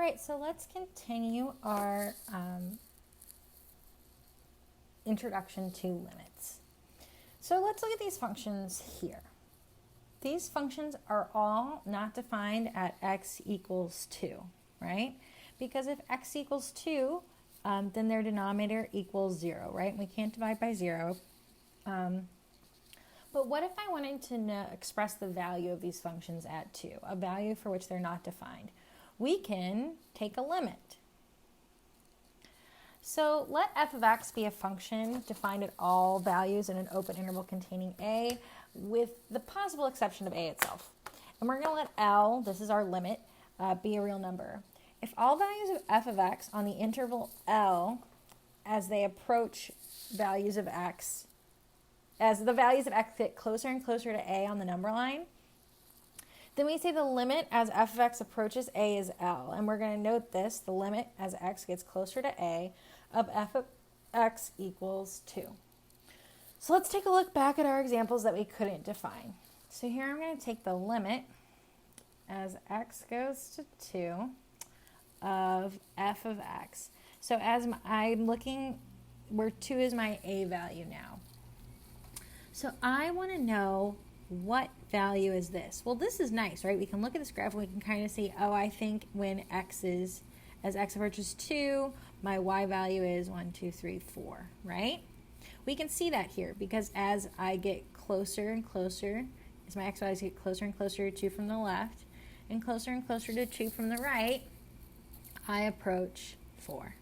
right, so let's continue our introduction to limits. So let's look at these functions here. These functions are all not defined at x equals 2, right? Because if x equals 2, then their denominator equals 0, right? We can't divide by 0. But what if I wanted to express the value of these functions at 2, a value for which they're not defined? We can take a limit. So let f of x be a function defined at all values in an open interval containing a, with the possible exception of a itself. And we're going to let L, this is our limit, be a real number. If all values of f of x on the interval L, as they approach values of x, as the values of x get closer and closer to a on the number line, then we say the limit as f of x approaches a is L. And we're going to note this, the limit as x gets closer to a of f of x equals 2. So let's take a look back at our examples that we couldn't define. So here I'm going to take the limit as x goes to 2 of f of x. So as I'm looking where 2 is my a value now. So I want to know what value is this. Well, this is nice, right? We can look at this graph and we can kind of see, oh, I think when as x approaches 2, my y value is 1, 2, 3, 4, right? We can see that here because as I get closer and closer, as my x values get closer and closer to 2 from the left and closer to 2 from the right, I approach 4.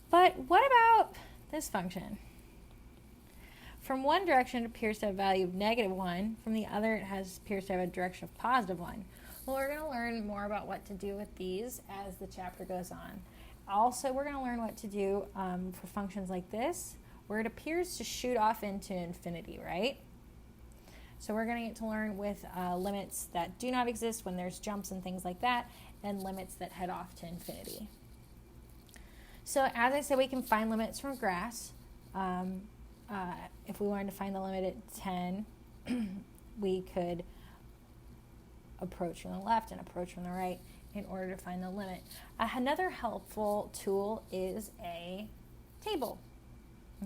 But what about this function? From one direction, it appears to have a value of -1. From the other, it appears to have a direction of +1. Well, we're going to learn more about what to do with these as the chapter goes on. Also, we're going to learn what to do for functions like this, where it appears to shoot off into infinity, right? So we're going to get to learn with limits that do not exist when there's jumps and things like that, and limits that head off to infinity. So as I said, we can find limits from graphs. If we wanted to find the limit at 10, we could approach from the left and approach from the right in order to find the limit. Another helpful tool is a table.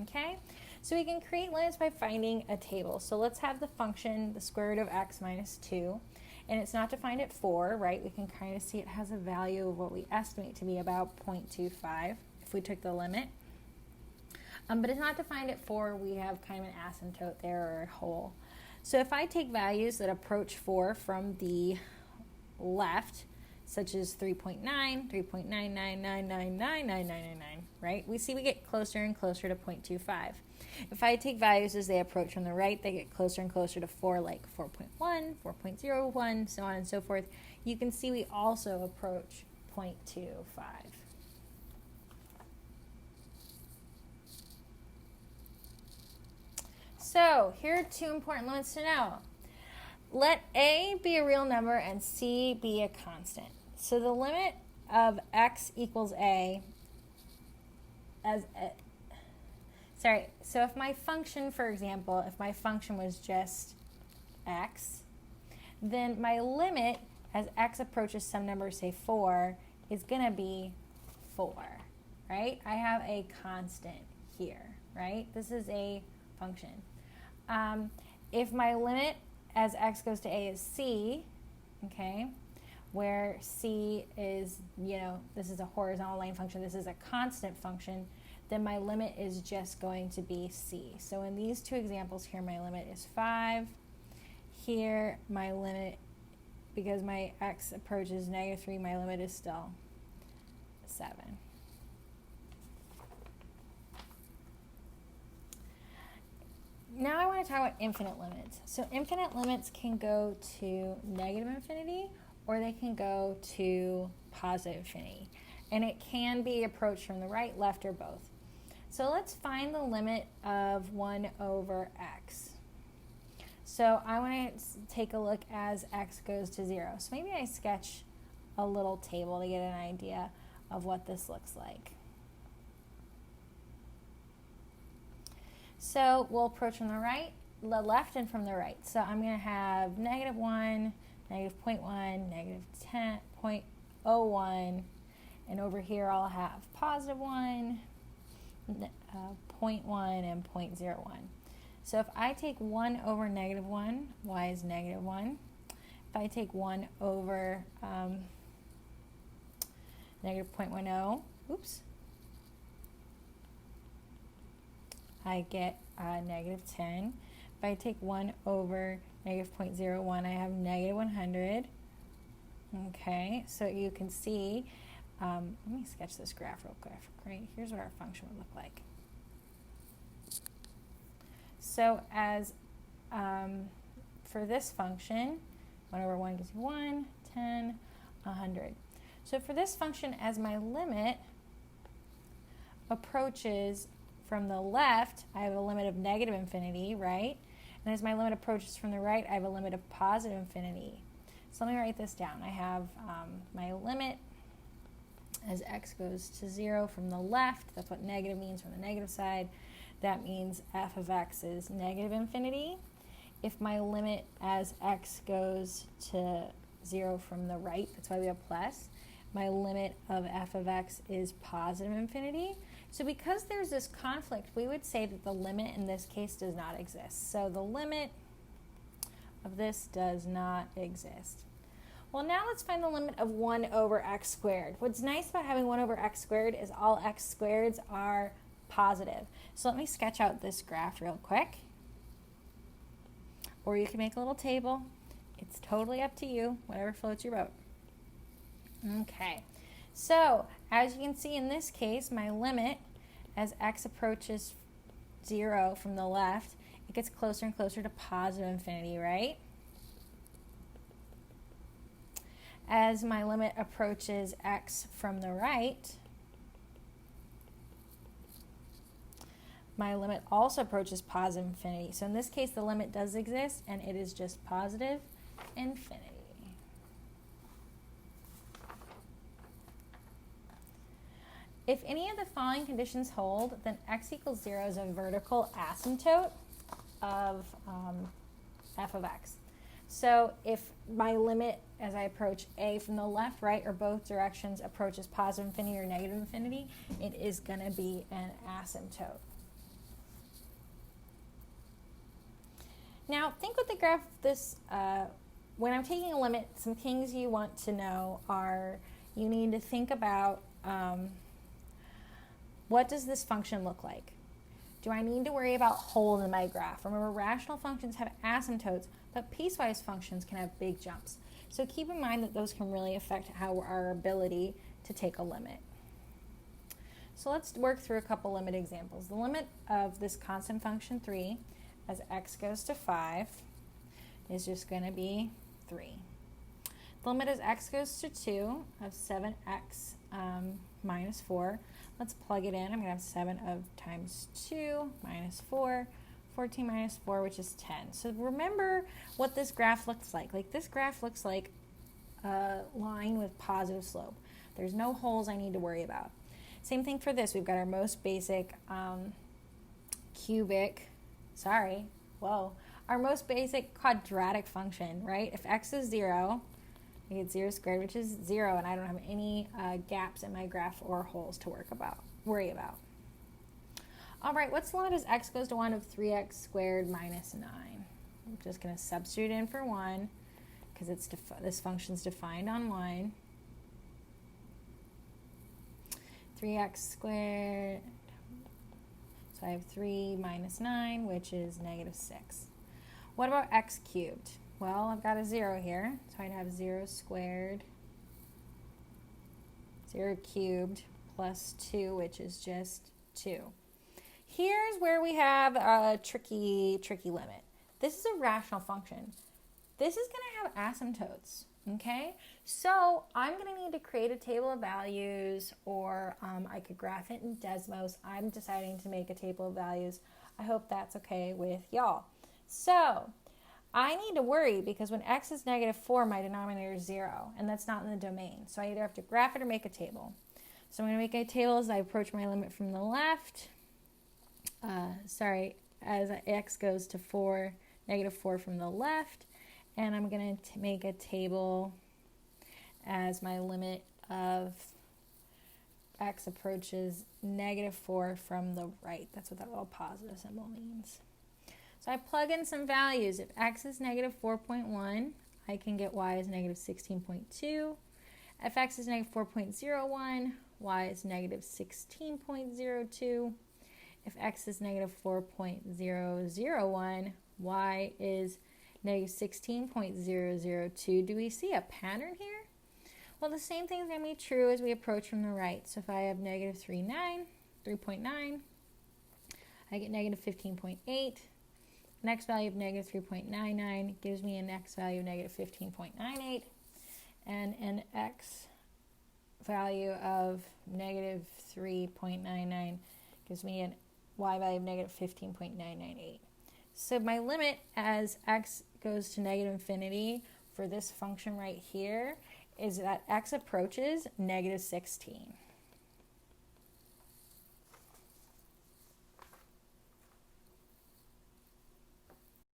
Okay? So we can create limits by finding a table. So let's have the function, the square root of x minus 2, and it's not defined at 4, right? We can kind of see it has a value of what we estimate to be about 0.25 if we took the limit. But it's not defined at 4. We have kind of an asymptote there, or a hole. So if I take values that approach 4 from the left, such as 3.9, 3.999999999, right? We see we get closer and closer to 0.25. If I take values as they approach from the right, they get closer and closer to 4, like 4.1, 4.01, so on and so forth. You can see we also approach 0.25. So here are 2 important limits to know. Let a be a real number and c be a constant. So the limit of x equals a so if my function, for example, if my function was just x, then my limit as x approaches some number, say 4, is going to be 4, right? I have a constant here, right? This is a function. If my limit as x goes to a is c, okay, where c is, this is a horizontal line function, this is a constant function, then my limit is just going to be c. So in these 2 examples here, my limit is 5. Here, my limit, because my x approaches -3, my limit is still 7. Now I want to talk about infinite limits. So infinite limits can go to negative infinity, or they can go to positive infinity. And it can be approached from the right, left, or both. So let's find the limit of 1 over x. So I want to take a look as x goes to 0. So maybe I sketch a little table to get an idea of what this looks like. So we'll approach from the left and from the right. So I'm going to have -1, -0.1, -10, 0.01, and over here I'll have positive 1, 0.1, and 0.01. So if I take 1 over negative 1, y is negative 1. If I take 1 over negative 0.10, oops, I get negative 10. If I take 1 over negative 0.01, I have negative 100. Okay, so you can see, let me sketch this graph real quick. Right, here's what our function would look like. So as for this function, 1 over 1 gives you 1, 10, 100. So for this function, as my limit approaches from the left, I have a limit of negative infinity, right? And as my limit approaches from the right, I have a limit of positive infinity. So let me write this down. I have my limit as x goes to 0 from the left. That's what negative means from the negative side. That means f of x is negative infinity. If my limit as x goes to 0 from the right, that's why we have plus, my limit of f of x is positive infinity. So because there's this conflict, we would say that the limit in this case does not exist. So the limit of this does not exist. Well, now let's find the limit of 1 over x squared. What's nice about having 1 over x squared is all x squareds are positive. So let me sketch out this graph real quick. Or you can make a little table. It's totally up to you, whatever floats your boat. Okay, so as you can see in this case, my limit as x approaches 0 from the left, it gets closer and closer to positive infinity, right? As my limit approaches x from the right, my limit also approaches positive infinity. So in this case, the limit does exist, and it is just positive infinity. If any of the following conditions hold, then x equals 0 is a vertical asymptote of f of x. So if my limit as I approach a from the left, right, or both directions approaches positive infinity or negative infinity, it is going to be an asymptote. Now think with the graph this, when I'm taking a limit, some things you want to know are you need to think about what does this function look like? Do I need to worry about holes in my graph? Remember, rational functions have asymptotes, but piecewise functions can have big jumps. So keep in mind that those can really affect our ability to take a limit. So let's work through a couple limit examples. The limit of this constant function 3 as x goes to 5 is just going to be 3. The limit as x goes to 2 of 7x minus 4. Let's plug it in. I'm going to have 7 of times 2 minus 4, 14 minus 4, which is 10. So remember what this graph looks like. Like this graph looks like a line with positive slope. There's no holes I need to worry about. Same thing for this. We've got our most basic our most basic quadratic function, right? If x is 0, I get 0 squared, which is 0, and I don't have any gaps in my graph or holes to worry about. All right, what's the limit as x goes to 1 of 3x squared minus 9? I'm just going to substitute in for 1 because this function's defined on 1. 3x squared, so I have 3 minus 9, which is negative 6. What about x cubed? Well, I've got a 0 here, so I'd have 0 squared, 0 cubed, plus 2, which is just 2. Here's where we have a tricky limit. This is a rational function. This is going to have asymptotes, okay? So I'm going to need to create a table of values, or I could graph it in Desmos. I'm deciding to make a table of values. I hope that's okay with y'all. So I need to worry because when x is negative 4, my denominator is 0, and that's not in the domain. So I either have to graph it or make a table. So I'm going to make a table as I approach my limit from the left. As x goes to 4, negative 4 from the left. And I'm going to make a table as my limit of x approaches -4 from the right. That's what that little positive symbol means. So I plug in some values. If x is -4.1, I can get y is -16.2. If x is -4.01, y is -16.02. If x is -4.001, y is -16.002. Do we see a pattern here? Well, the same thing is going to be true as we approach from the right. So if I have -3.9, I get -15.8. Next value of -3.99 gives me a next value of -15.98. And an x value of -3.99 gives me a y value of -15.998. So my limit as x goes to -infinity for this function right here is that x approaches -16.